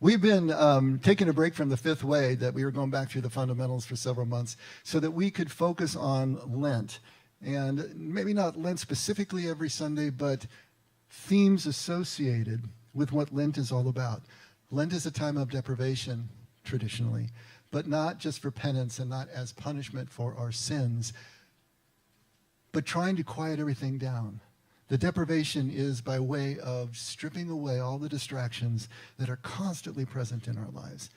We've been taking a break from the fifth way, that we were going back through the fundamentals for several months so that we could focus on Lent. And maybe not Lent specifically every Sunday, but themes associated with what Lent is all about. Lent is a time of deprivation, traditionally, but not just for penance and not as punishment for our sins, but trying to quiet everything down. The deprivation is by way of stripping away all the distractions that are constantly present in our lives.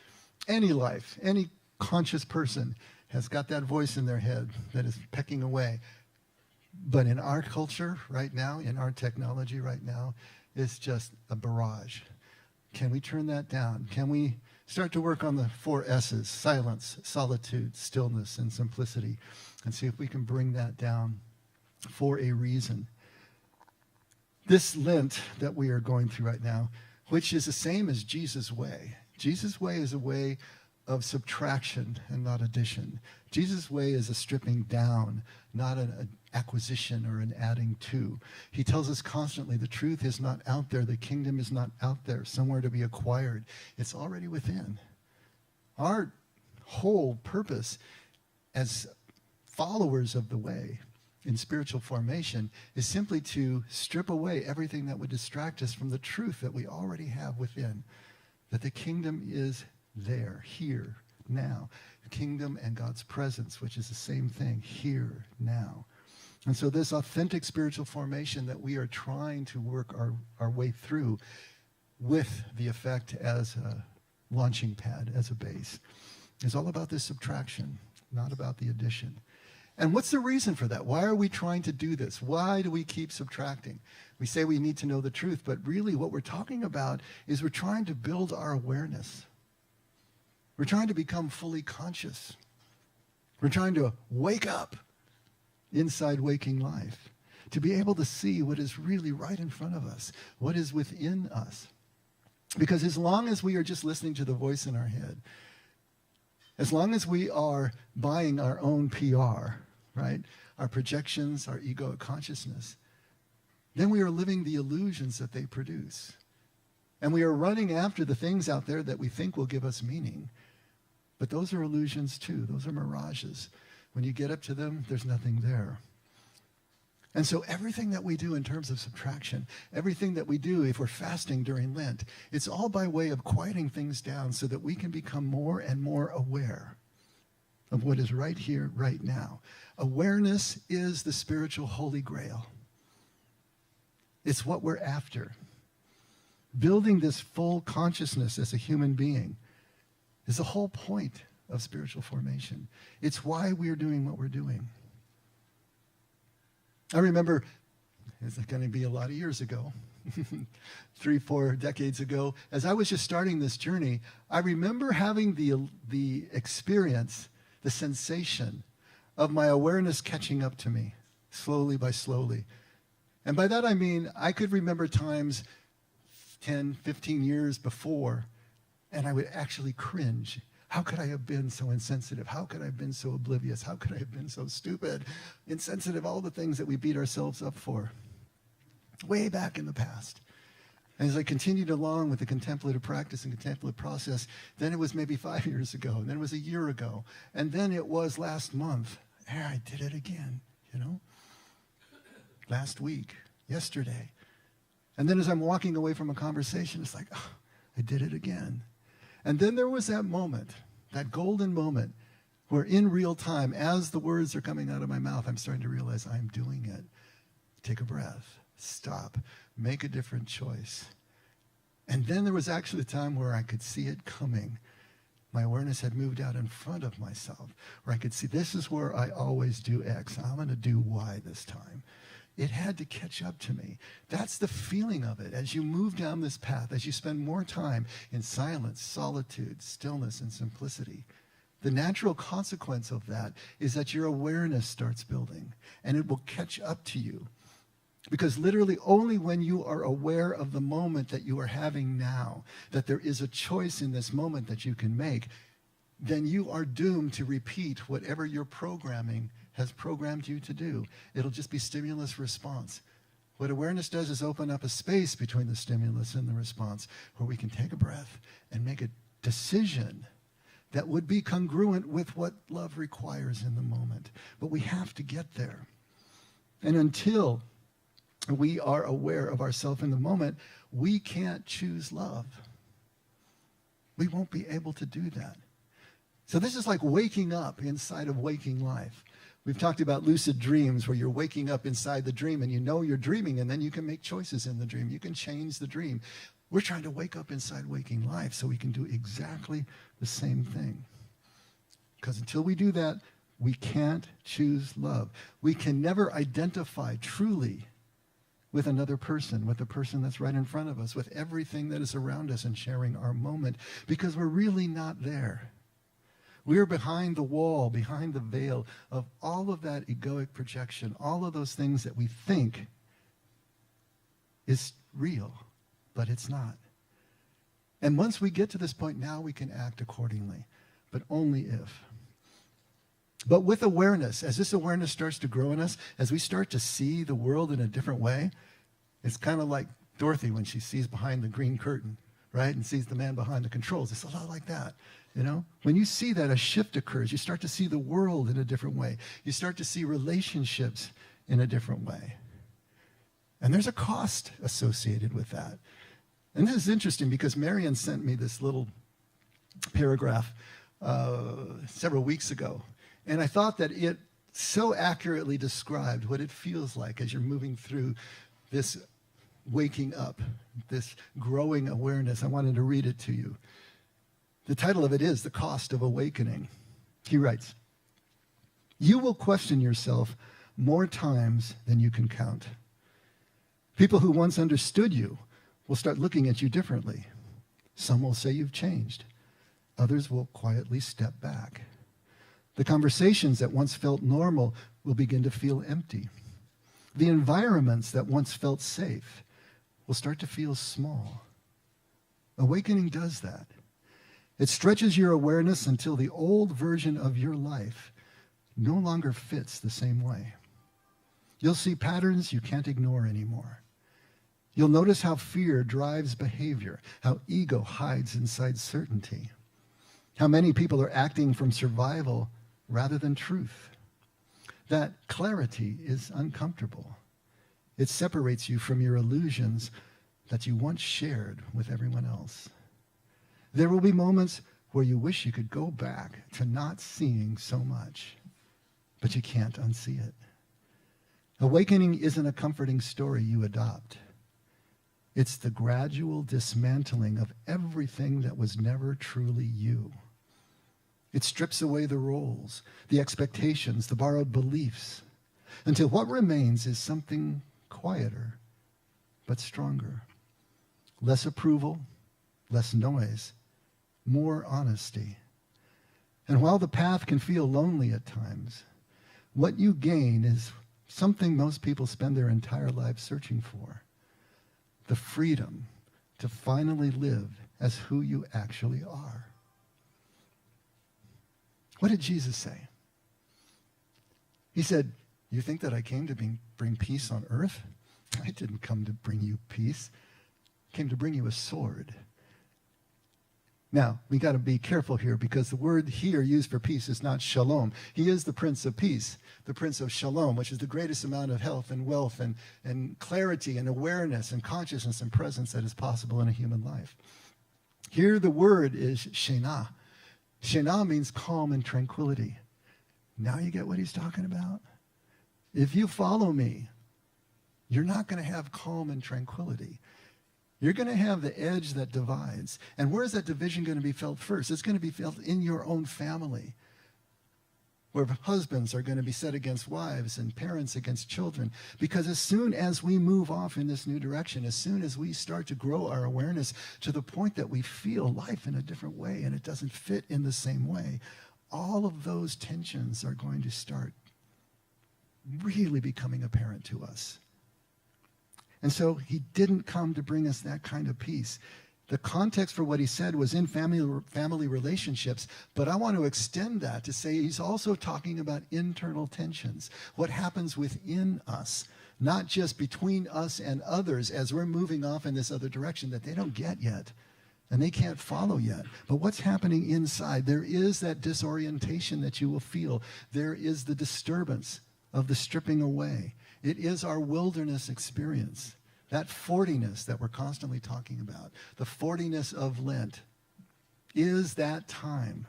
Any life, any conscious person has got that voice in their head that is pecking away. But in our culture right now, in our technology right now, it's just a barrage. Can we turn that down? Can we start to work on the 4 S's, silence, solitude, stillness, and simplicity, and see if we can bring that down for a reason? This Lent that we are going through right now, which is the same as Jesus' way. Jesus' way is a way of subtraction and not addition. Jesus' way is a stripping down, not an acquisition or an adding to. He tells us constantly the truth is not out there. The kingdom is not out there, somewhere to be acquired. It's already within. Our whole purpose as followers of the way in spiritual formation is simply to strip away everything that would distract us from the truth that we already have within, that the kingdom is there, here, now. The kingdom and God's presence, which is the same thing, here, now. And so this authentic spiritual formation that we are trying to work our way through with the effect as a launching pad, as a base, is all about this subtraction, not about the addition. And what's the reason for that? Why are we trying to do this? Why do we keep subtracting? We say we need to know the truth, but really what we're talking about is we're trying to build our awareness. We're trying to become fully conscious. We're trying to wake up inside waking life, to be able to see what is really right in front of us, what is within us. Because as long as we are just listening to the voice in our head, as long as we are buying our own PR, right, our projections, our egoic consciousness, then we are living the illusions that they produce. And we are running after the things out there that we think will give us meaning. But those are illusions too. Those are mirages. When you get up to them, there's nothing there. And so everything that we do in terms of subtraction, everything that we do if we're fasting during Lent, it's all by way of quieting things down so that we can become more and more aware of what is right here, right now. Awareness is the spiritual holy grail. It's what we're after. Building this full consciousness as a human being is the whole point of spiritual formation. It's why we're doing what we're doing. I remember, it's going to be a lot of years ago, 3-4 decades ago, as I was just starting this journey, I remember having the experience, the sensation of my awareness catching up to me, slowly by slowly. And by that I mean, I could remember times 10, 15 years before, and I would actually cringe. How could I have been so insensitive? How could I have been so oblivious? How could I have been so stupid, insensitive, all the things that we beat ourselves up for? Way back in the past. And as I continued along with the contemplative practice and contemplative process, then it was maybe 5 years ago, and then it was a year ago, and then it was last month. I did it again, last week, yesterday. And then as I'm walking away from a conversation, it's like, oh, I did it again. And then there was that moment, that golden moment, where in real time, as the words are coming out of my mouth, I'm starting to realize I'm doing it. Take a breath, stop, make a different choice. And then there was actually a time where I could see it coming. My awareness had moved out in front of myself, where I could see this is where I always do X. I'm going to do Y this time. It had to catch up to me. That's the feeling of it. As you move down this path, as you spend more time in silence, solitude, stillness, and simplicity, the natural consequence of that is that your awareness starts building, and it will catch up to you. Because literally only when you are aware of the moment that you are having now, that there is a choice in this moment that you can make, then you are doomed to repeat whatever your programming has programmed you to do. It'll just be stimulus response. What awareness does is open up a space between the stimulus and the response where we can take a breath and make a decision that would be congruent with what love requires in the moment. But we have to get there. And until we are aware of ourselves in the moment, we can't choose love. We won't be able to do that. So this is like waking up inside of waking life. We've talked about lucid dreams where you're waking up inside the dream and you know you're dreaming, and then you can make choices in the dream. You can change the dream. We're trying to wake up inside waking life so we can do exactly the same thing. Because until we do that, we can't choose love. We can never identify truly with another person, with the person that's right in front of us, with everything that is around us and sharing our moment, because we're really not there. We're behind the wall, behind the veil of all of that egoic projection, all of those things that we think is real, but it's not. And once we get to this point, now we can act accordingly, but only if. But with awareness, as this awareness starts to grow in us, as we start to see the world in a different way, it's kind of like Dorothy when she sees behind the green curtain, right, and sees the man behind the controls. It's a lot like that. You know, when you see that, a shift occurs. You start to see the world in a different way. You start to see relationships in a different way. And there's a cost associated with that. And this is interesting because Marion sent me this little paragraph several weeks ago. And I thought that it so accurately described what it feels like as you're moving through this waking up, this growing awareness. I wanted to read it to you. The title of it is The Cost of Awakening. He writes, "You will question yourself more times than you can count. People who once understood you will start looking at you differently. Some will say you've changed. Others will quietly step back. The conversations that once felt normal will begin to feel empty. The environments that once felt safe will start to feel small. Awakening does that. It stretches your awareness until the old version of your life no longer fits the same way. You'll see patterns you can't ignore anymore. You'll notice how fear drives behavior, how ego hides inside certainty, how many people are acting from survival rather than truth. That clarity is uncomfortable. It separates you from your illusions that you once shared with everyone else. There will be moments where you wish you could go back to not seeing so much, but you can't unsee it. Awakening isn't a comforting story you adopt. It's the gradual dismantling of everything that was never truly you. It strips away the roles, the expectations, the borrowed beliefs, until what remains is something quieter, but stronger. Less approval, less noise, more honesty. And while the path can feel lonely at times, what you gain is something most people spend their entire lives searching for: the freedom to finally live as who you actually are. What did Jesus say? He said, "You think that I came to bring peace on earth? I didn't come to bring you peace. I came to bring you a sword." Now, we got to be careful here because the word here used for peace is not shalom. He is the Prince of Peace, the Prince of Shalom, which is the greatest amount of health and wealth and clarity and awareness and consciousness and presence that is possible in a human life. Here the word is shayna. Shayna means calm and tranquility. Now you get what he's talking about? If you follow me, you're not going to have calm and tranquility. You're going to have the edge that divides. And where is that division going to be felt first? It's going to be felt in your own family, where husbands are going to be set against wives and parents against children. Because as soon as we move off in this new direction, as soon as we start to grow our awareness to the point that we feel life in a different way and it doesn't fit in the same way, all of those tensions are going to start really becoming apparent to us. And so he didn't come to bring us that kind of peace. The context for what he said was in family relationships, but I want to extend that to say he's also talking about internal tensions, what happens within us not just between us and others as we're moving off in this other direction that they don't get yet and they can't follow yet. But what's happening inside? There is that disorientation that you will feel. There is the disturbance of the stripping away. It is our wilderness experience, that 40ness that we're constantly talking about. The 40ness of Lent is that time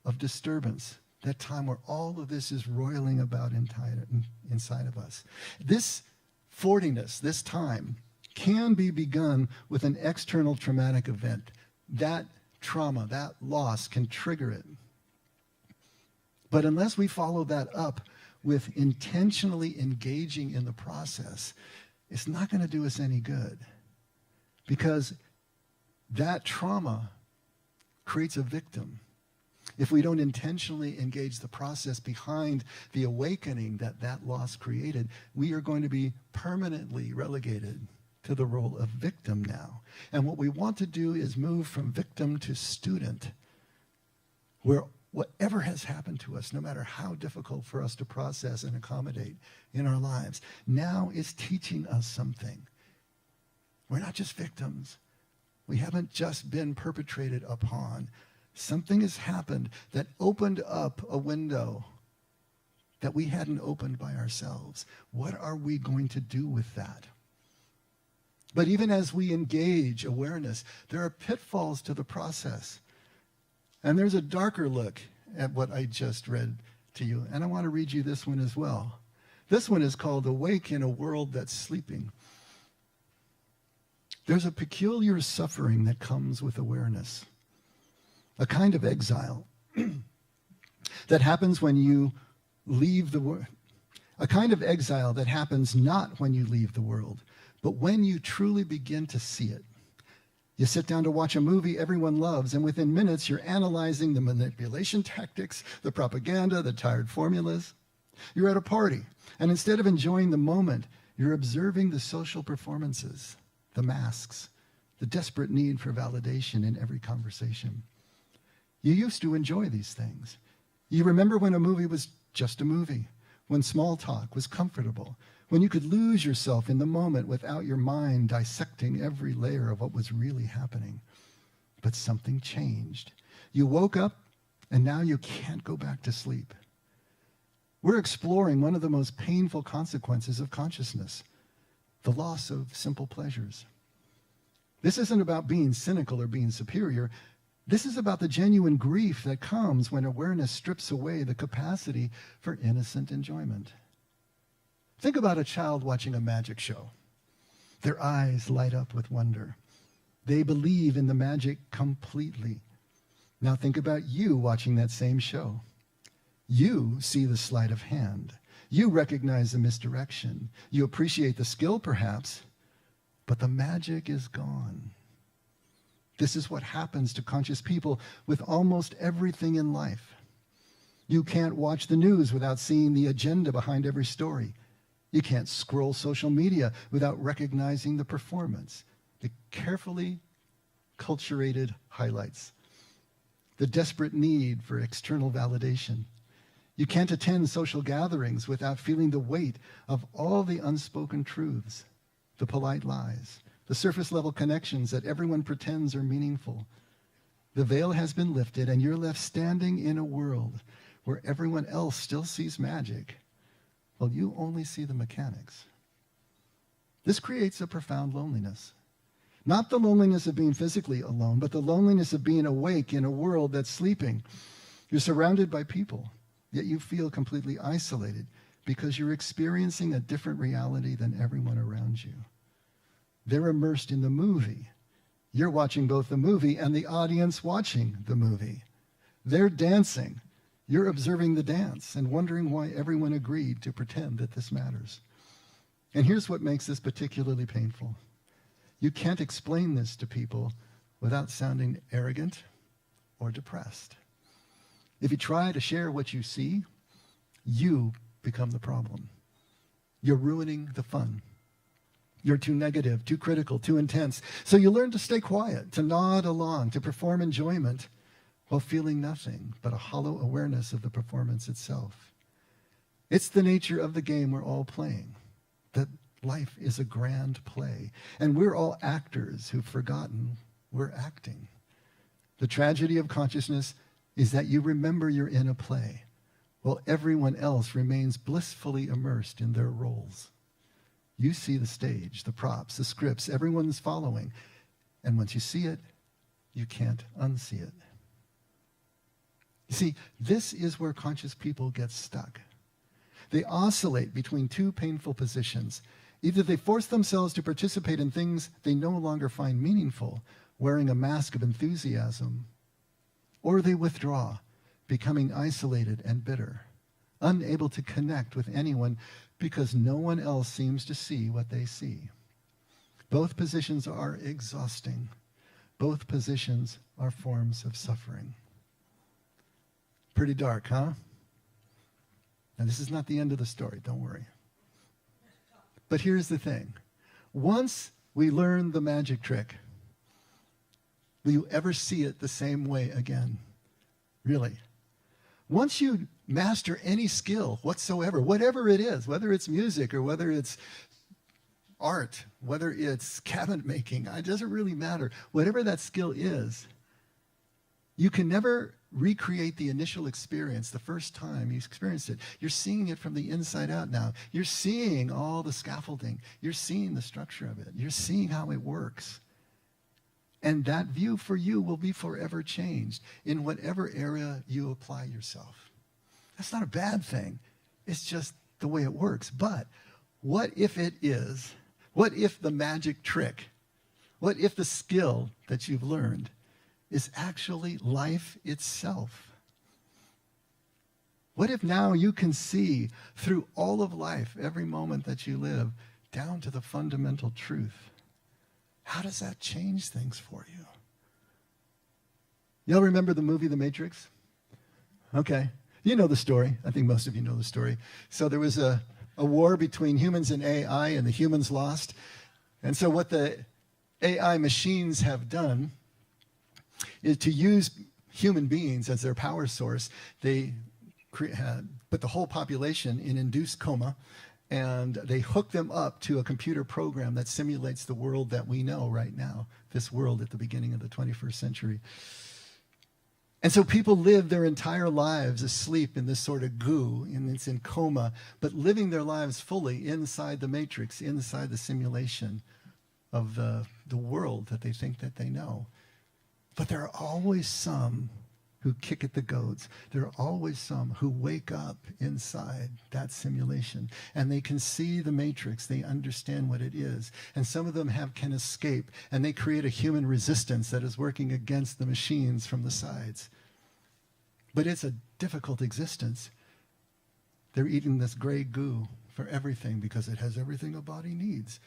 of disturbance, that time where all of this is roiling about inside of us. This 40ness, this time, can be begun with an external traumatic event. That trauma, that loss can trigger it. But unless we follow that up with intentionally engaging in the process, it's not going to do us any good, because that trauma creates a victim. If we don't intentionally engage the process behind the awakening that that loss created, we are going to be permanently relegated to the role of victim now. And what we want to do is move from victim to student, where whatever has happened to us, no matter how difficult for us to process and accommodate in our lives, now is teaching us something. We're not just victims. We haven't just been perpetrated upon. Something has happened that opened up a window that we hadn't opened by ourselves. What are we going to do with that? But even as we engage awareness, there are pitfalls to the process. And there's a darker look at what I just read to you. And I want to read you this one as well. This one is called Awake in a World That's Sleeping. There's a peculiar suffering that comes with awareness, a kind of exile that happens when you leave the world, a kind of exile that happens not when you leave the world, but when you truly begin to see it. You sit down to watch a movie everyone loves, and within minutes you're analyzing the manipulation tactics, the propaganda, the tired formulas. You're at a party, and instead of enjoying the moment, you're observing the social performances, the masks, the desperate need for validation in every conversation. You used to enjoy these things. You remember when a movie was just a movie, when small talk was comfortable, when you could lose yourself in the moment without your mind dissecting every layer of what was really happening. But something changed. You woke up, and now you can't go back to sleep. We're exploring one of the most painful consequences of consciousness, the loss of simple pleasures. This isn't about being cynical or being superior. This is about the genuine grief that comes when awareness strips away the capacity for innocent enjoyment. Think about a child watching a magic show. Their eyes light up with wonder. They believe in the magic completely. Now think about you watching that same show. You see the sleight of hand. You recognize the misdirection. You appreciate the skill, perhaps, but the magic is gone. This is what happens to conscious people with almost everything in life. You can't watch the news without seeing the agenda behind every story. You can't scroll social media without recognizing the performance, the carefully culturated highlights, the desperate need for external validation. You can't attend social gatherings without feeling the weight of all the unspoken truths, the polite lies, the surface-level connections that everyone pretends are meaningful. The veil has been lifted, and you're left standing in a world where everyone else still sees magic. Well, you only see the mechanics. This creates a profound loneliness. Not the loneliness of being physically alone, but the loneliness of being awake in a world that's sleeping. You're surrounded by people, yet you feel completely isolated because you're experiencing a different reality than everyone around you. They're immersed in the movie. You're watching both the movie and the audience watching the movie. They're dancing. You're observing the dance and wondering why everyone agreed to pretend that this matters. And here's what makes this particularly painful. You can't explain this to people without sounding arrogant or depressed. If you try to share what you see, you become the problem. You're ruining the fun. You're too negative, too critical, too intense. So you learn to stay quiet, to nod along, to perform enjoyment while feeling nothing but a hollow awareness of the performance itself. It's the nature of the game we're all playing. that life is a grand play. And we're all actors who've forgotten we're acting. The tragedy of consciousness is that you remember you're in a play, while everyone else remains blissfully immersed in their roles. You see the stage, the props, the scripts, everyone's following. And once you see it, you can't unsee it. You see, this is where conscious people get stuck. They oscillate between two painful positions. Either they force themselves to participate in things they no longer find meaningful, wearing a mask of enthusiasm, or they withdraw, becoming isolated and bitter, unable to connect with anyone because no one else seems to see what they see. Both positions are exhausting. Both positions are forms of suffering. Pretty dark, huh? Now, this is not the end of the story, don't worry. But here's the thing. Once we learn the magic trick, will you ever see it the same way again? Really? Once you master any skill whatsoever, whatever it is, whether it's music or whether it's art, whether it's cabinet making, it doesn't really matter. Whatever that skill is, you can never recreate the initial experience the first time you experienced it. You're seeing it from the inside out now. You're seeing all the scaffolding. You're seeing the structure of it. You're seeing how it works. And that view for you will be forever changed in whatever area you apply yourself. That's not a bad thing. It's just the way it works. But what if it is? What if the magic trick? What if the skill that you've learned is actually life itself? What if now you can see through all of life, every moment that you live, down to the fundamental truth? How does that change things for you? Y'all remember the movie The Matrix? Okay. You know the story. I think most of you know the story. So there was a war between humans and AI, and the humans lost. And so what the AI machines have done is to use human beings as their power source. They put the whole population in induced coma, and they hook them up to a computer program that simulates the world that we know right now, this world at the beginning of the 21st century. And so people live their entire lives asleep in this sort of goo, and it's in coma, but living their lives fully inside the matrix, inside the simulation of the world that they think that they know. But there are always some who kick at the goads. There are always some who wake up inside that simulation, and they can see the matrix. They understand what it is. And some of them can escape, and they create a human resistance that is working against the machines from the sides. But it's a difficult existence. They're eating this gray goo for everything because it has everything a body needs,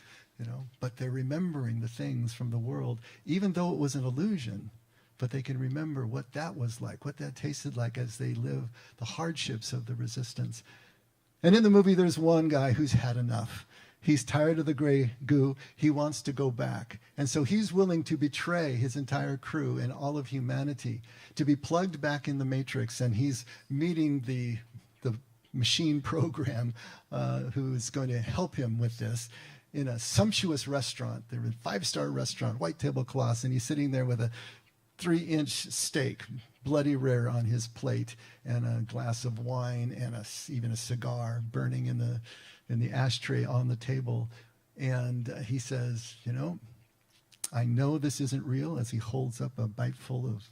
but they're remembering the things from the world, even though it was an illusion. But they can remember what that was like, what that tasted like as they live the hardships of the resistance. And in the movie, there's one guy who's had enough. He's tired of the gray goo. He wants to go back. And so he's willing to betray his entire crew and all of humanity to be plugged back in the matrix. And he's meeting the machine program who's going to help him with this in a sumptuous restaurant. They're in a 5-star restaurant, white tablecloths, and he's sitting there with a 3-inch steak, bloody rare, on his plate, and a glass of wine, and even a cigar burning in the ashtray on the table. And he says, I know this isn't real, as he holds up a bite full of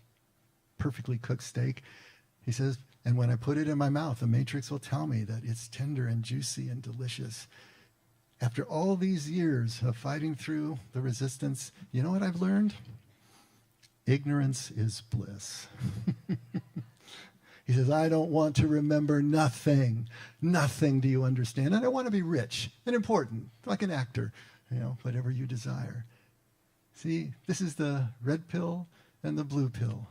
perfectly cooked steak. He says, and when I put it in my mouth, the matrix will tell me that it's tender and juicy and delicious. After all these years of fighting through the resistance, you know what I've learned? Ignorance is bliss. He says, I don't want to remember nothing. Nothing do you understand. And I want to be rich and important, like an actor, whatever you desire. See, this is the red pill and the blue pill.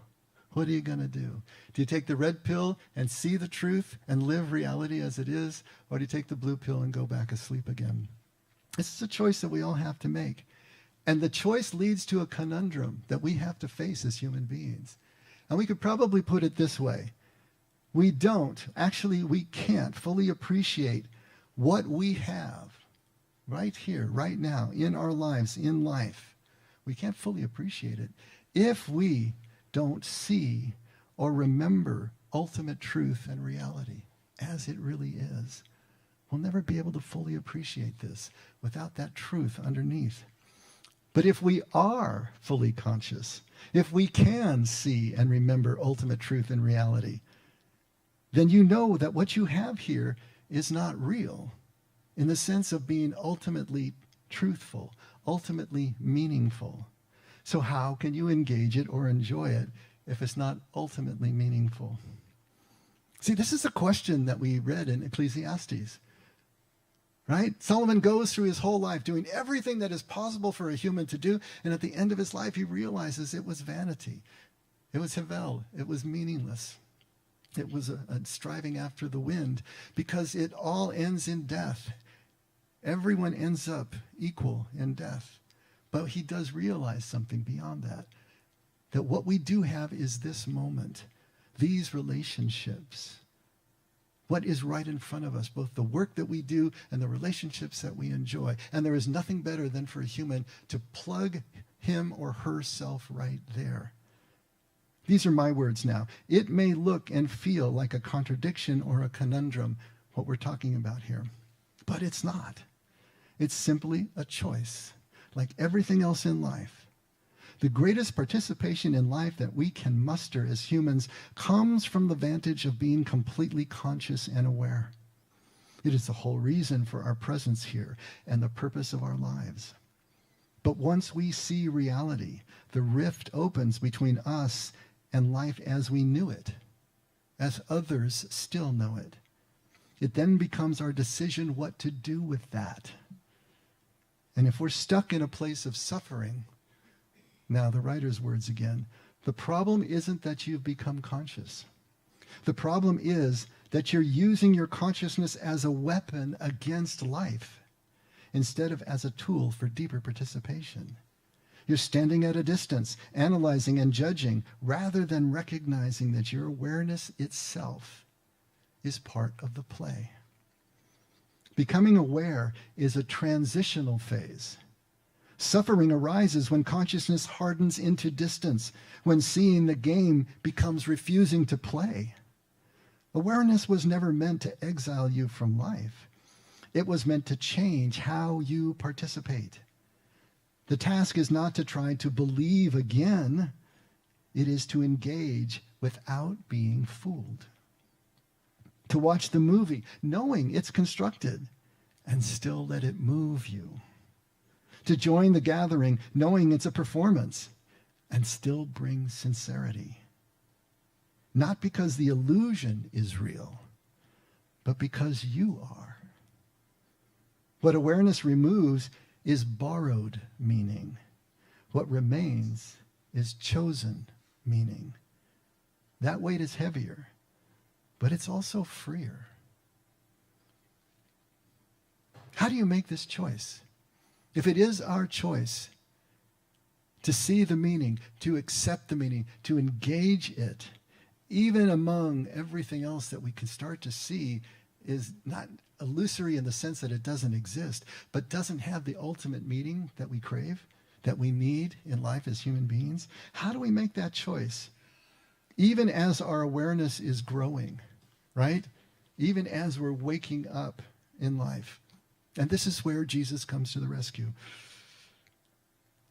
What are you going to do? Do you take the red pill and see the truth and live reality as it is? Or do you take the blue pill and go back asleep again? This is a choice that we all have to make. And the choice leads to a conundrum that we have to face as human beings. And we could probably put it this way. We can't fully appreciate what we have right here, right now, in our lives, in life, we can't fully appreciate it if we don't see or remember ultimate truth and reality as it really is. We'll never be able to fully appreciate this without that truth underneath. But if we are fully conscious, if we can see and remember ultimate truth and reality, then you know that what you have here is not real in the sense of being ultimately truthful, ultimately meaningful. So how can you engage it or enjoy it if it's not ultimately meaningful? See, this is a question that we read in Ecclesiastes. Right? Solomon goes through his whole life doing everything that is possible for a human to do, and at the end of his life he realizes it was vanity. It was hevel. It was meaningless. It was a striving after the wind, because it all ends in death. Everyone ends up equal in death. But he does realize something beyond that, that what we do have is this moment, these relationships. What is right in front of us, both the work that we do and the relationships that we enjoy. And there is nothing better than for a human to plug him or herself right there. These are my words now. It may look and feel like a contradiction or a conundrum, what we're talking about here. But it's not. It's simply a choice, like everything else in life. The greatest participation in life that we can muster as humans comes from the vantage of being completely conscious and aware. It is the whole reason for our presence here and the purpose of our lives. But once we see reality, the rift opens between us and life as we knew it, as others still know it. It then becomes our decision what to do with that. And if we're stuck in a place of suffering, now, the writer's words again. The problem isn't that you've become conscious. The problem is that you're using your consciousness as a weapon against life instead of as a tool for deeper participation. You're standing at a distance, analyzing and judging, rather than recognizing that your awareness itself is part of the play. Becoming aware is a transitional phase. Suffering arises when consciousness hardens into distance, when seeing the game becomes refusing to play. Awareness was never meant to exile you from life. It was meant to change how you participate. The task is not to try to believe again. It is to engage without being fooled. To watch the movie, knowing it's constructed, and still let it move you. To join the gathering, knowing it's a performance, and still bring sincerity. Not because the illusion is real, but because you are. What awareness removes is borrowed meaning. What remains is chosen meaning. That weight is heavier, but it's also freer. How do you make this choice? If it is our choice to see the meaning, to accept the meaning, to engage it, even among everything else that we can start to see is not illusory in the sense that it doesn't exist, but doesn't have the ultimate meaning that we crave, that we need in life as human beings, how do we make that choice? Even as our awareness is growing, right? Even as we're waking up in life. And this is where Jesus comes to the rescue.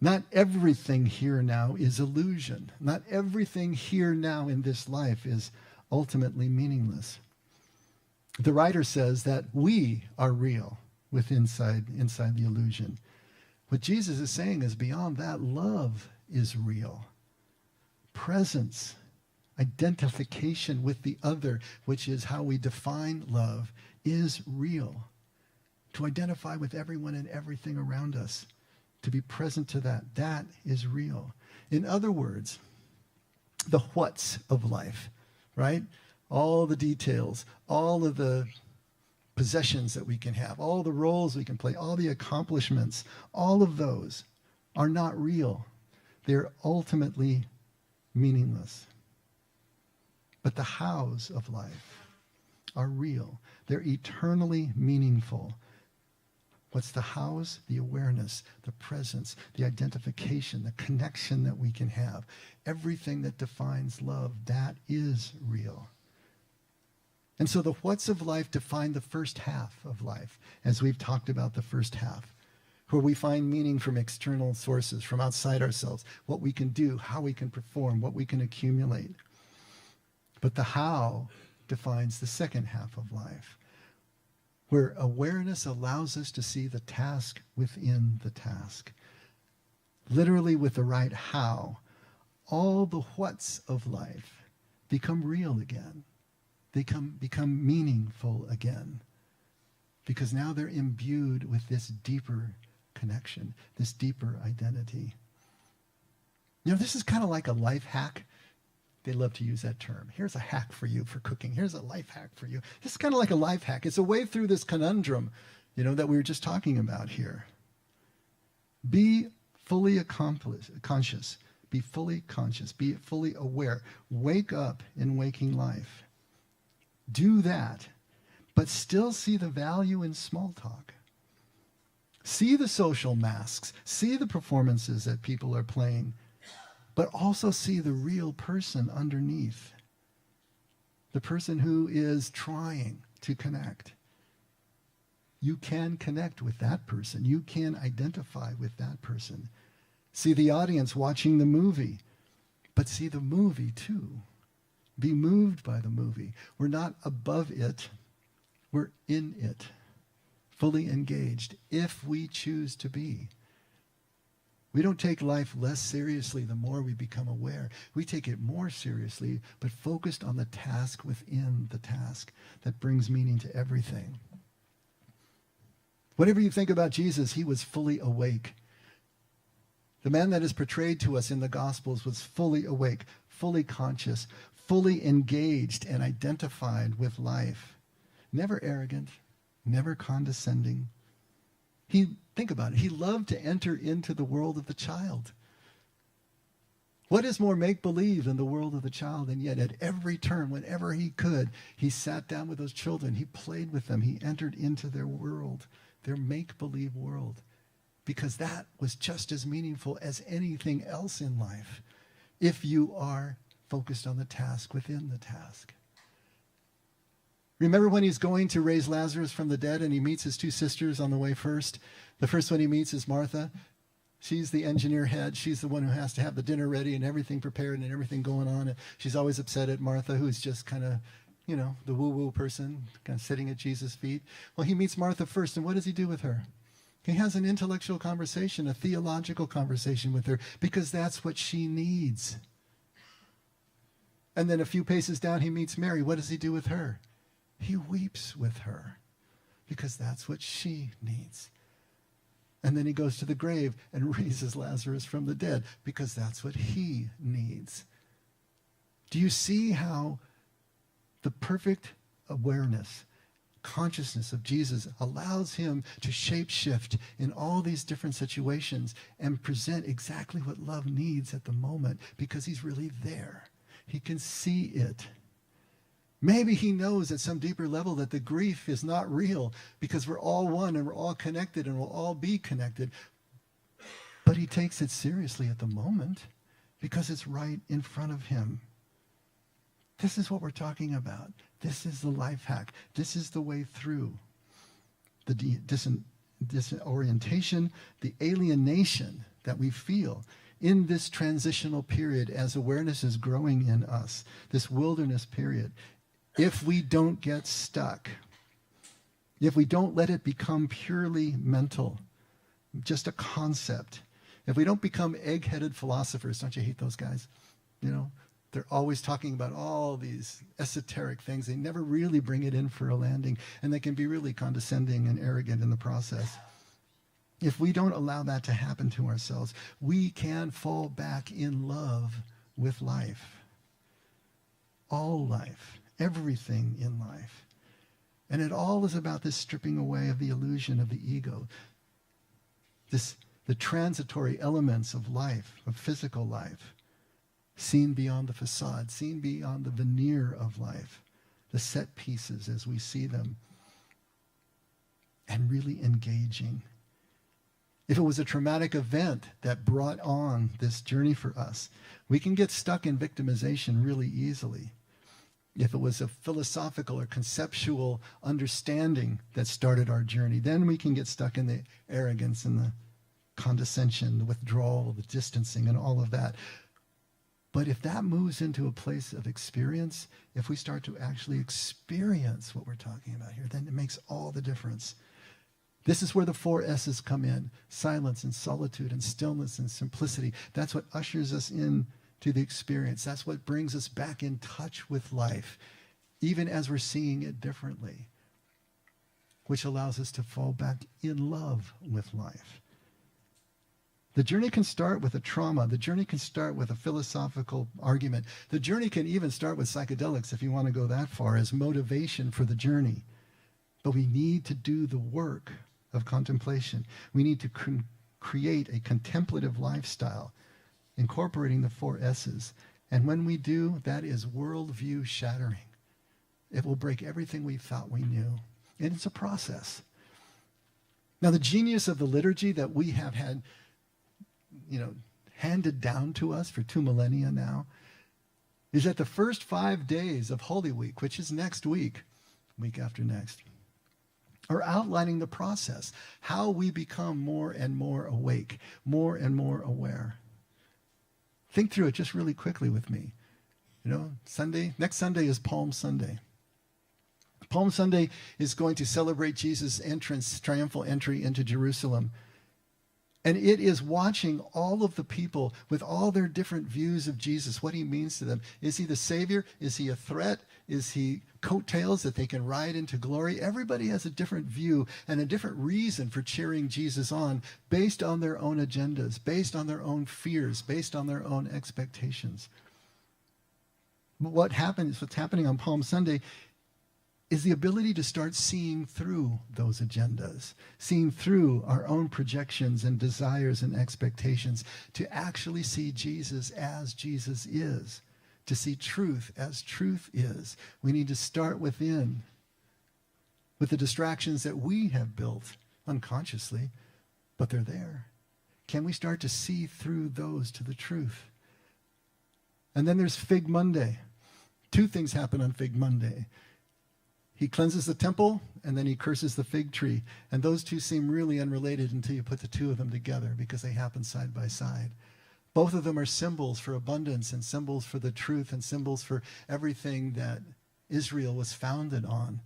Not everything here now is illusion. Not everything here now in this life is ultimately meaningless. The writer says that we are real inside the illusion. What Jesus is saying is beyond that, love is real. Presence, identification with the other, which is how we define love, is real. To identify with everyone and everything around us, to be present to that is real. In other words, the whats of life, right? All the details, all of the possessions that we can have, all the roles we can play, all the accomplishments, all of those are not real. They're ultimately meaningless. But the hows of life are real. They're eternally meaningful. What's the hows? The awareness, the presence, the identification, the connection that we can have. Everything that defines love, that is real. And so the what's of life define the first half of life, as we've talked about the first half, where we find meaning from external sources, from outside ourselves, what we can do, how we can perform, what we can accumulate. But the how defines the second half of life, where awareness allows us to see the task within the task. Literally, with the right how, all the what's of life become real again. They become meaningful again. Because now they're imbued with this deeper connection, this deeper identity. You know, this is kind of like a life hack. They love to use that term. Here's a hack for you for cooking. Here's a life hack for you. This is kind of like a life hack. It's a way through this conundrum, that we were just talking about here. Be fully conscious. Be fully conscious. Be fully aware. Wake up in waking life. Do that, but still see the value in small talk. See the social masks. See the performances that people are playing, but also see the real person underneath. The person who is trying to connect. You can connect with that person. You can identify with that person. See the audience watching the movie, but see the movie too. Be moved by the movie. We're not above it. We're in it. Fully engaged, if we choose to be. We don't take life less seriously the more we become aware. We take it more seriously, but focused on the task within the task that brings meaning to everything. Whatever you think about Jesus, he was fully awake. The man that is portrayed to us in the Gospels was fully awake, fully conscious, fully engaged and identified with life. Never arrogant, never condescending. Think about it, he loved to enter into the world of the child. What is more make-believe than the world of the child? And yet at every turn, whenever he could, he sat down with those children. He played with them. He entered into their world, their make-believe world, because that was just as meaningful as anything else in life if you are focused on the task within the task. Remember when he's going to raise Lazarus from the dead and he meets his two sisters on the way first? The first one he meets is Martha. She's the engineer head. She's the one who has to have the dinner ready and everything prepared and everything going on. And she's always upset at Martha, who's just kind of, the woo-woo person, kind of sitting at Jesus' feet. Well, he meets Martha first, and what does he do with her? He has an intellectual conversation, a theological conversation with her, because that's what she needs. And then a few paces down, he meets Mary. What does he do with her? He weeps with her, because that's what she needs. And then he goes to the grave and raises Lazarus from the dead, because that's what he needs. Do you see how the perfect awareness, consciousness of Jesus allows him to shape-shift in all these different situations and present exactly what love needs at the moment, because he's really there. He can see it. Maybe he knows at some deeper level that the grief is not real, because we're all one and we're all connected and we'll all be connected. But he takes it seriously at the moment because it's right in front of him. This is what we're talking about. This is the life hack. This is the way through the disorientation, the alienation that we feel in this transitional period as awareness is growing in us, this wilderness period. If we don't get stuck, if we don't let it become purely mental, just a concept, if we don't become egg-headed philosophers, don't you hate those guys? They're always talking about all these esoteric things. They never really bring it in for a landing, and they can be really condescending and arrogant in the process. If we don't allow that to happen to ourselves, we can fall back in love with life. All life, everything in life. And it all is about this stripping away of the illusion of the ego. The transitory elements of life, of physical life, seen beyond the facade, seen beyond the veneer of life, the set pieces as we see them. and really engaging. If it was a traumatic event that brought on this journey for us, we can get stuck in victimization really easily. If it was a philosophical or conceptual understanding that started our journey, then we can get stuck in the arrogance and the condescension, the withdrawal, the distancing, and all of that. But if that moves into a place of experience, if we start to actually experience what we're talking about here, then it makes all the difference. This is where the 4 S's come in: silence and solitude and stillness and simplicity. That's what ushers us in to the experience. That's what brings us back in touch with life, even as we're seeing it differently, which allows us to fall back in love with life. The journey can start with a trauma. The journey can start with a philosophical argument. The journey can even start with psychedelics, if you want to go that far, as motivation for the journey. But we need to do the work of contemplation. We need to create a contemplative lifestyle, incorporating the 4 S's. And when we do, that is worldview shattering. It will break everything we thought we knew. And it's a process. Now, the genius of the liturgy that we have had, handed down to us for 2 millennia now, is that the first 5 days of Holy Week, which is next week after next, are outlining the process, how we become more and more awake, more and more aware. Think through it just really quickly with me. Next Sunday is Palm Sunday. Palm Sunday is going to celebrate Jesus' entrance, triumphal entry into Jerusalem. And it is watching all of the people with all their different views of Jesus, what he means to them. Is he the Savior? Is he a threat? Is he coattails that they can ride into glory? Everybody has a different view and a different reason for cheering Jesus on, based on their own agendas, based on their own fears, based on their own expectations. But what's happening on Palm Sunday is the ability to start seeing through those agendas, seeing through our own projections and desires and expectations, to actually see Jesus as Jesus is, to see truth as truth is. We need to start within, with the distractions that we have built unconsciously, but they're there. Can we start to see through those to the truth? And then there's Fig Monday. 2 things happen on Fig Monday. He cleanses the temple, and then he curses the fig tree. And those 2 seem really unrelated until you put the 2 of them together, because they happen side by side. Both of them are symbols for abundance and symbols for the truth and symbols for everything that Israel was founded on.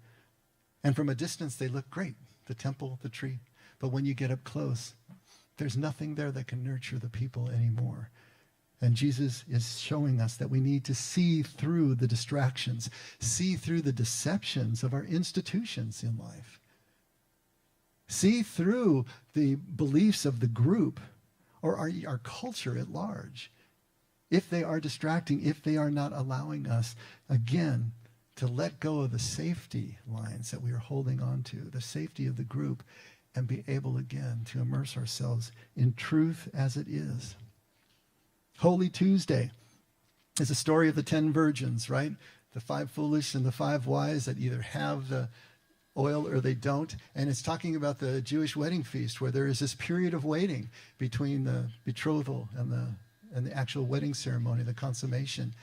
And from a distance, they look great, the temple, the tree. But when you get up close, there's nothing there that can nurture the people anymore. And Jesus is showing us that we need to see through the distractions, see through the deceptions of our institutions in life, see through the beliefs of the group or our culture at large, if they are distracting, if they are not allowing us, again, to let go of the safety lines that we are holding on to, the safety of the group, and be able again to immerse ourselves in truth as it is. Holy Tuesday is a story of the 10 virgins, right? The 5 foolish and the 5 wise that either have the oil or they don't. And it's talking about the Jewish wedding feast, where there is this period of waiting between the betrothal and the actual wedding ceremony, the consummation.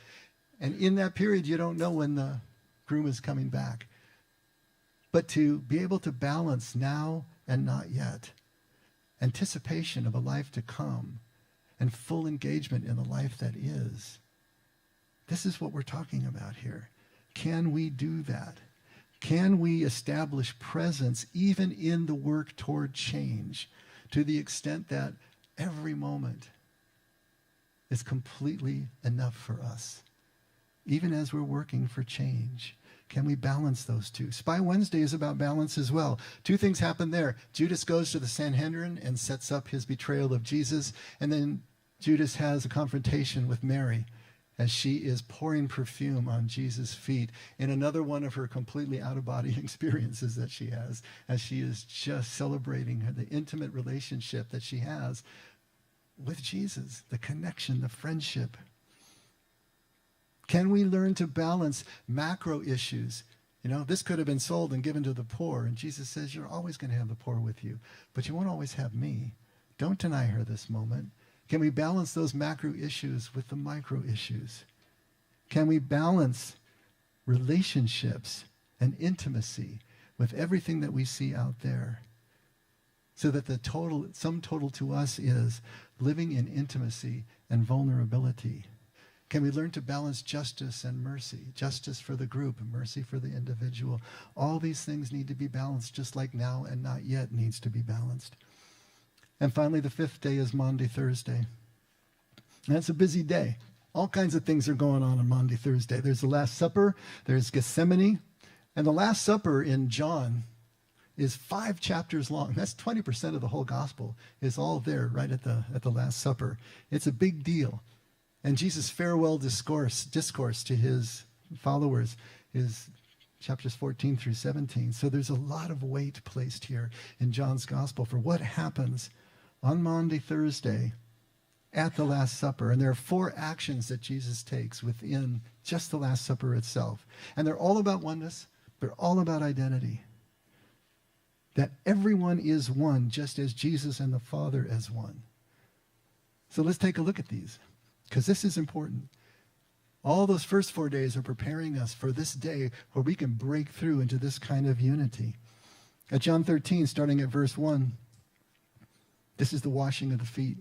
And in that period, you don't know when the groom is coming back. But to be able to balance now and not yet, anticipation of a life to come, and full engagement in the life that is. This is what we're talking about here. Can we do that? Can we establish presence even in the work toward change, to the extent that every moment is completely enough for us, even as we're working for change? Can we balance those 2? Spy Wednesday is about balance as well. 2 things happen there. Judas goes to the Sanhedrin and sets up his betrayal of Jesus, and then Judas has a confrontation with Mary as she is pouring perfume on Jesus' feet in another one of her completely out-of-body experiences that she has, as she is just celebrating the intimate relationship that she has with Jesus, the connection, the friendship. Can we learn to balance macro issues You know, this could have been sold and given to the poor. And Jesus says, you're always going to have the poor with you, but you won't always have me. Don't deny her this moment. Can we balance those macro issues with the micro issues? Can we balance relationships and intimacy with everything that we see out there? So that the sum total to us is living in intimacy and vulnerability. Can we learn to balance justice and mercy? Justice for the group and mercy for the individual. All these things need to be balanced, just like now and not yet needs to be balanced. And finally, the fifth day is Maundy Thursday. And it's a busy day. All kinds of things are going on Maundy Thursday. There's the Last Supper, there's Gethsemane, and the Last Supper in John is 5 chapters long. That's 20% of the whole gospel is all there right at the Last Supper. It's a big deal. And Jesus' farewell discourse to his followers is chapters 14 through 17. So there's a lot of weight placed here in John's gospel for what happens on Maundy Thursday at the Last Supper. And there are 4 actions that Jesus takes within just the Last Supper itself. And they're all about oneness. They're all about identity. That everyone is one, just as Jesus and the Father as one. So let's take a look at these, because this is important. All those first 4 days are preparing us for this day where we can break through into this kind of unity. At John 13, starting at verse 1, this is the washing of the feet.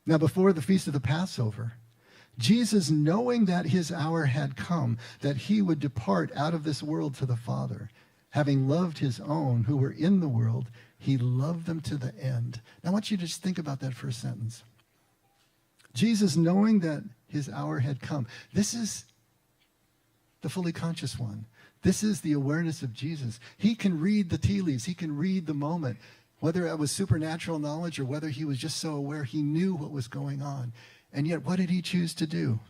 Now, before the feast of the Passover, Jesus, knowing that his hour had come, that he would depart out of this world to the Father, having loved his own who were in the world, he loved them to the end. Now, I want you to just think about that first sentence. Jesus, knowing that his hour had come. This is the fully conscious one. This is the awareness of Jesus. He can read the tea leaves. He can read the moment. Whether it was supernatural knowledge or whether he was just so aware, he knew what was going on. And yet, what did he choose to do?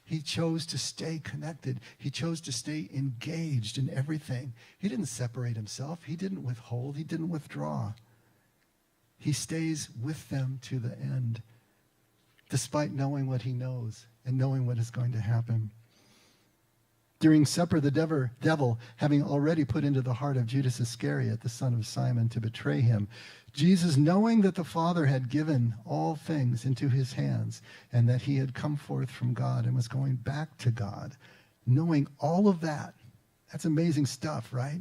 He chose to stay connected. He chose to stay engaged in everything. He didn't separate himself. He didn't withhold. He didn't withdraw. He stays with them to the end, despite knowing what he knows and knowing what is going to happen. During supper, the devil, having already put into the heart of Judas Iscariot, the son of Simon, to betray him, Jesus, knowing that the Father had given all things into his hands and that he had come forth from God and was going back to God, knowing all of that, that's amazing stuff, right?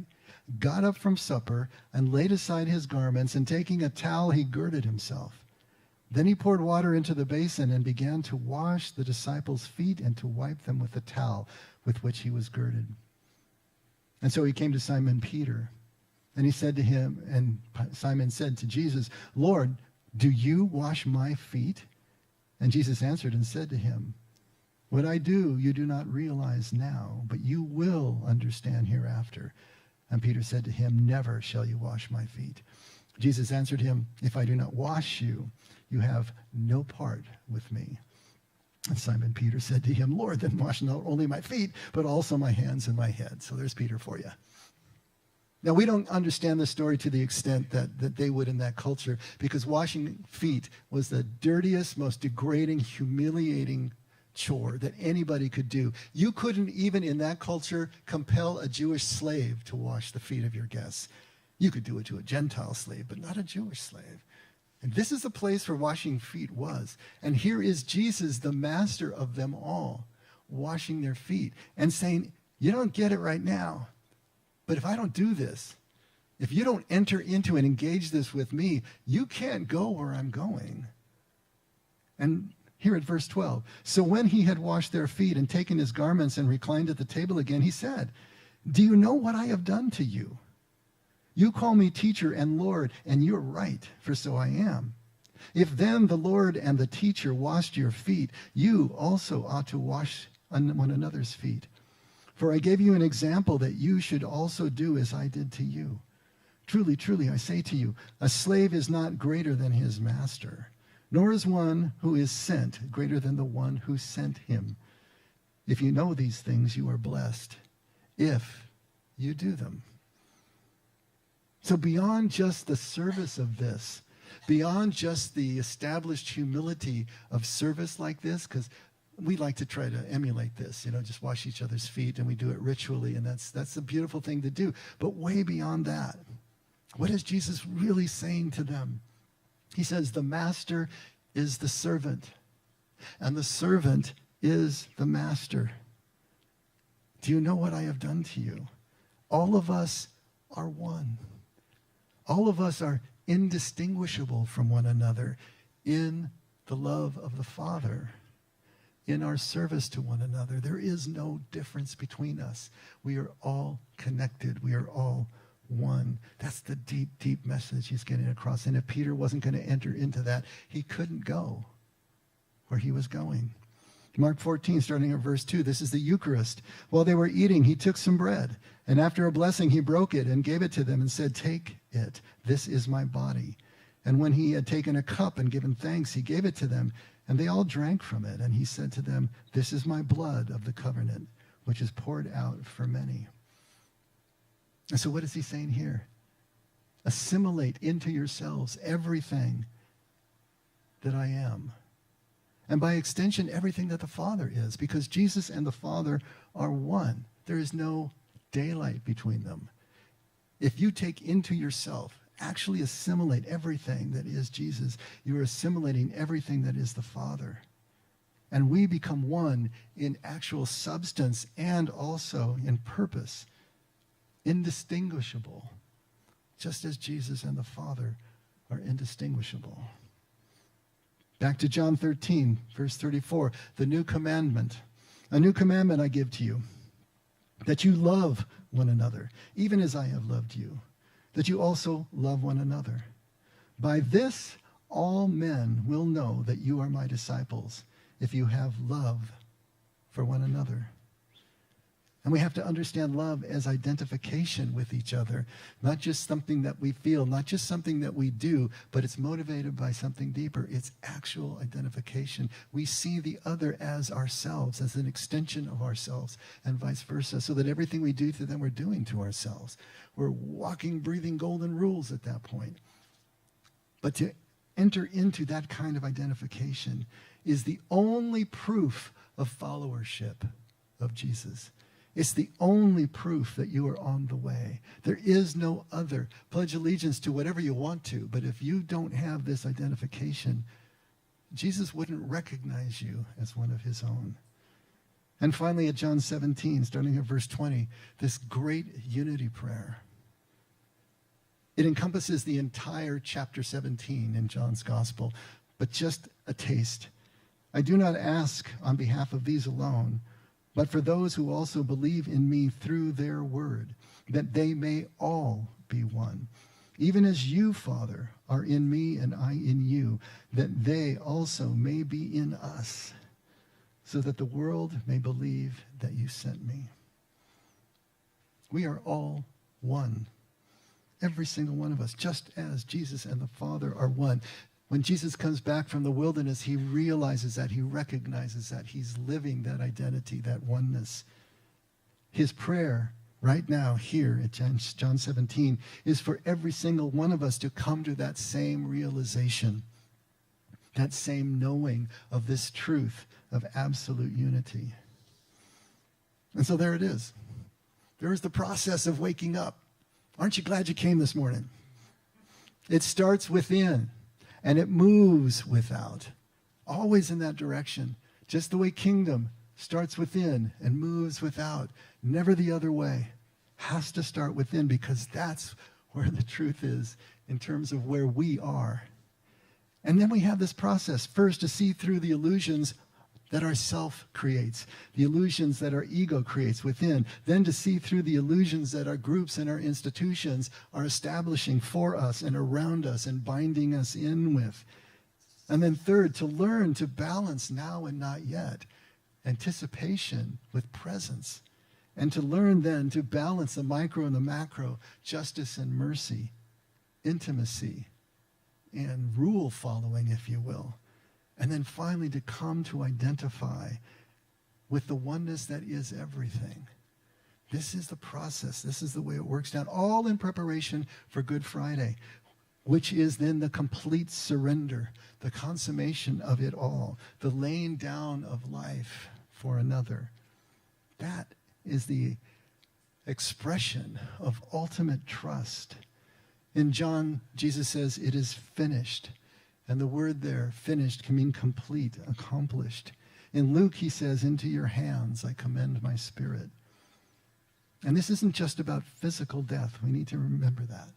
Got up from supper and laid aside his garments, and taking a towel, he girded himself. Then he poured water into the basin and began to wash the disciples' feet and to wipe them with the towel with which he was girded. And so he came to Simon Peter, and he said to him, and Simon said to Jesus, Lord, do you wash my feet? And Jesus answered and said to him, what I do you do not realize now, but you will understand hereafter. And Peter said to him, never shall you wash my feet. Jesus answered him, if I do not wash you, you have no part with me. And Simon Peter said to him, Lord, then wash not only my feet, but also my hands and my head. So there's Peter for you. Now, we don't understand the story to the extent that they would in that culture, because washing feet was the dirtiest, most degrading, humiliating chore that anybody could do. You couldn't even in that culture compel a Jewish slave to wash the feet of your guests. You could do it to a Gentile slave, but not a Jewish slave. And this is the place where washing feet was. And here is Jesus, the master of them all, washing their feet and saying, you don't get it right now, but if I don't do this, if you don't enter into and engage this with me, you can't go where I'm going. And here at verse 12, so when he had washed their feet and taken his garments and reclined at the table again, he said, do you know what I have done to you? You call me teacher and Lord, and you're right, for so I am. If then the Lord and the teacher washed your feet, you also ought to wash one another's feet. For I gave you an example that you should also do as I did to you. Truly, truly, I say to you, a slave is not greater than his master, nor is one who is sent greater than the one who sent him. If you know these things, you are blessed, if you do them. So beyond just the service of this, beyond just the established humility of service like this, because we like to try to emulate this, just wash each other's feet, and we do it ritually, and that's a beautiful thing to do. But way beyond that, what is Jesus really saying to them? He says, the master is the servant, and the servant is the master. Do you know what I have done to you? All of us are one. All of us are indistinguishable from one another in the love of the Father, in our service to one another. There is no difference between us. We are all connected. We are all one. That's the deep, deep message he's getting across. And if Peter wasn't going to enter into that, he couldn't go where he was going. Mark 14, starting at verse 2, this is the Eucharist. While they were eating, he took some bread, and after a blessing, he broke it and gave it to them and said, take it. This is my body. And when he had taken a cup and given thanks, he gave it to them, and they all drank from it. And he said to them, this is my blood of the covenant, which is poured out for many. And so what is he saying here? Assimilate into yourselves everything that I am. And by extension, everything that the Father is, because Jesus and the Father are one. There is no daylight between them. If you take into yourself, actually assimilate everything that is Jesus, you are assimilating everything that is the Father. And we become one in actual substance and also in purpose, indistinguishable, just as Jesus and the Father are indistinguishable. Back to John 13, verse 34, the new commandment. A new commandment I give to you, that you love one another, even as I have loved you, that you also love one another. By this, all men will know that you are my disciples, if you have love for one another. And we have to understand love as identification with each other, not just something that we feel, not just something that we do, but it's motivated by something deeper. It's actual identification. We see the other as ourselves, as an extension of ourselves, and vice versa, so that everything we do to them, we're doing to ourselves. We're walking, breathing golden rules at that point. But to enter into that kind of identification is the only proof of followership of Jesus. It's the only proof that you are on the way. There is no other. Pledge allegiance to whatever you want to, but if you don't have this identification, Jesus wouldn't recognize you as one of his own. And finally, at John 17, starting at verse 20, this great unity prayer. It encompasses the entire chapter 17 in John's gospel, but just a taste. I do not ask on behalf of these alone, but for those who also believe in me through their word, that they may all be one. Even as you, Father, are in me and I in you, that they also may be in us, so that the world may believe that you sent me. We are all one. Every single one of us, just as Jesus and the Father are one. When Jesus comes back from the wilderness, he realizes that, he recognizes that, he's living that identity, that oneness. His prayer right now here at John 17 is for every single one of us to come to that same realization, that same knowing of this truth of absolute unity. And so there it is. There is the process of waking up. Aren't you glad you came this morning? It starts within. And it moves without, always in that direction, just the way kingdom starts within and moves without, never the other way. Has to start within, because that's where the truth is in terms of where we are. And then we have this process, first to see through the illusions that our self creates, the illusions that our ego creates within, then to see through the illusions that our groups and our institutions are establishing for us and around us and binding us in with. And then third, to learn to balance now and not yet, anticipation with presence, and to learn then to balance the micro and the macro, justice and mercy, intimacy and rule following, if you will. And then finally to come to identify with the oneness that is everything. This is the process. This is the way it works down, all in preparation for Good Friday. which is then the complete surrender, the consummation of it all, the laying down of life for another. That is the expression of ultimate trust. In John, Jesus says, "It is finished." And the word there, finished, can mean complete, accomplished. In Luke, he says, "Into your hands I commend my spirit." And this isn't just about physical death. We need to remember that.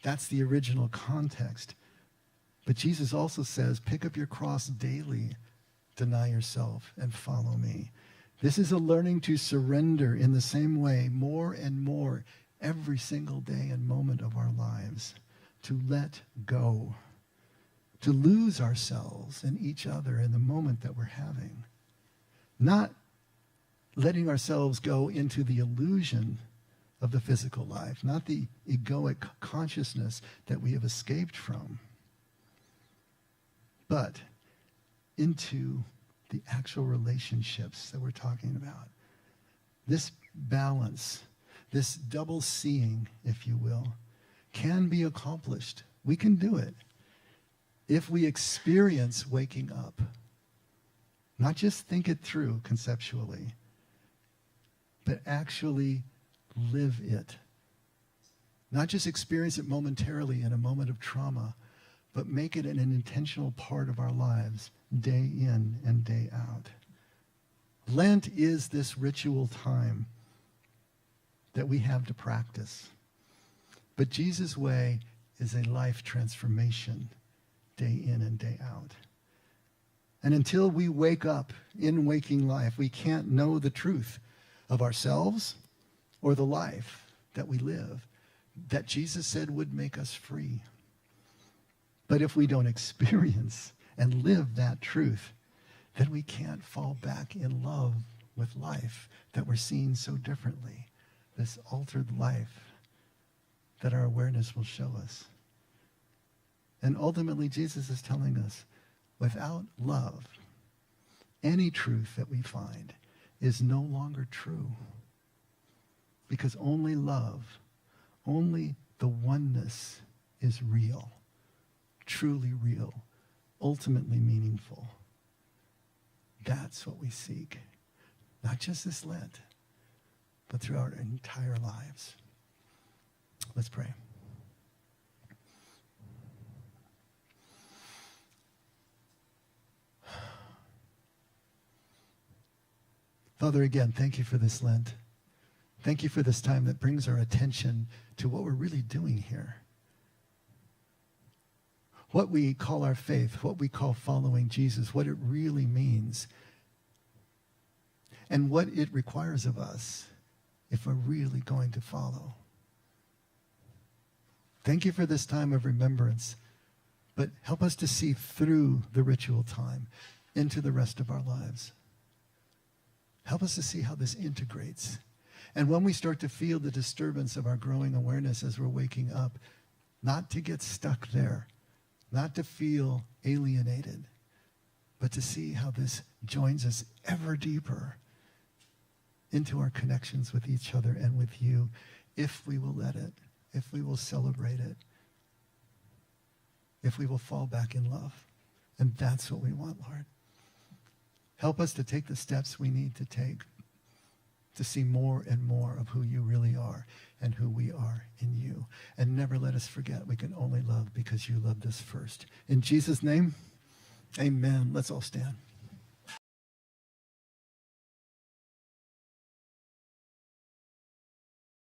That's the original context. But Jesus also says, pick up your cross daily, deny yourself, and follow me. This is a learning to surrender in the same way, more and more, every single day and moment of our lives, to let go, to lose ourselves and each other in the moment that we're having. Not letting ourselves go into the illusion of the physical life, not the egoic consciousness that we have escaped from, but into the actual relationships that we're talking about. This balance, this double seeing, if you will, can be accomplished. We can do it if we experience waking up. Not just think it through conceptually, but actually live it. Not just experience it momentarily in a moment of trauma, but make it an intentional part of our lives, day in and day out. Lent is this ritual time that we have to practice. But Jesus' way is a life transformation, day in and day out. And until we wake up in waking life, we can't know the truth of ourselves or the life that we live, that Jesus said would make us free. But if we don't experience and live that truth, then we can't fall back in love with life that we're seeing so differently, this altered life that our awareness will show us. And ultimately, Jesus is telling us, without love, any truth that we find is no longer true. Because only love, only the oneness is real, truly real, ultimately meaningful. That's what we seek. Not just this Lent, but throughout our entire lives. Let's pray. Father, again, thank you for this Lent. Thank you for this time that brings our attention to what we're really doing here. What we call our faith, what we call following Jesus, what it really means, and what it requires of us if we're really going to follow. Thank you for this time of remembrance, but help us to see through the ritual time into the rest of our lives. Help us to see how this integrates. And when we start to feel the disturbance of our growing awareness as we're waking up, not to get stuck there, not to feel alienated, but to see how this joins us ever deeper into our connections with each other and with you, if we will let it, if we will celebrate it, if we will fall back in love. And that's what we want, Lord. Help us to take the steps we need to take to see more and more of who you really are and who we are in you. And never let us forget we can only love because you loved us first. In Jesus' name, amen. Let's all stand.